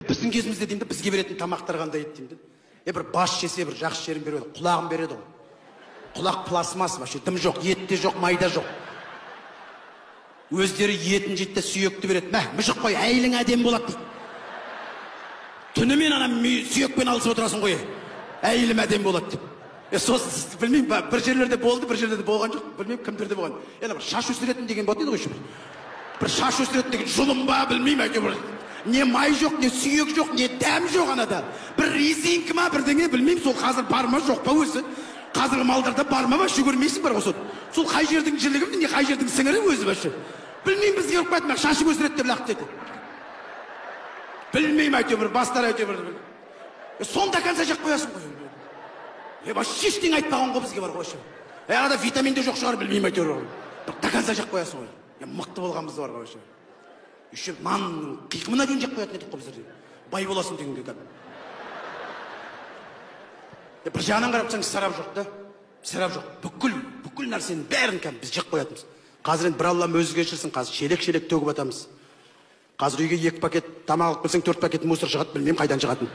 Біздің кезімізде деймін, бізге беретін тамақтар қандай еді деймін. Бір бас жесе, бір жақсы жерін береді, құлағын береді ғой. Құлақ пластмасс, вообще дым жоқ, ет те жоқ, майда жоқ. Өздері етін жейді, сүйекті береді. Мә, мүшік қой, әйелің әдем болады дейді. Түнімен ана сүйекпен алысып отырасың ғой, әйелім әдем болады деп. Сосын білмеймін, бір жерлерде болды, бір жерлерде болған жоқ, білмеймін кімдерде болған. Бір шаш өсіретін деген болады ғой, бір шаш өсіретін деген жұлым ба, білмеймін, әйтеуір не май жоқ, не сүйек жоқ, не дәм жоқ анада. Бір резинка ма, бірдеңе білмеймін, сол қазір бар ма, жоқ па өзі. Қазіргі малдарда бар ма, вообще көрмейсің бар ғой. Сол қай жердің жілігі, не қай жердің сіңірі өзі вообще. Білмеймін, бізге ұрып қайтын, шашып өсіреді деп лақ деді. Білмеймін, әйтеуір бастар әйтеуір. Сонда конца жақ қоясың ғой. Вообще ештеңе айтпаған ғой бізге бар ғой. Ағада витамин де жоқ шығар, білмеймін, әйтеуір. До конца жақ қоясың ғой. Мықты болғанымыз бар ғой. Еще нанның қиқымына дейін жақ қоятын едік қой біздер. Бай боласың дегенге кәдім. Бір жағынан қарап тұрсаң, сарап жоқ та. Сарап жоқ. Бүкіл нәрсенің бәрін кәдім біз жақ қоятымыз. Қазір енді бір Аллам өзі кешірсін, қазір шелек төгіп атамыз. Қазір үйге 2 пакет тамақ алып келсең 4 пакет мусор шығады, білмеймін қайдан шығатын.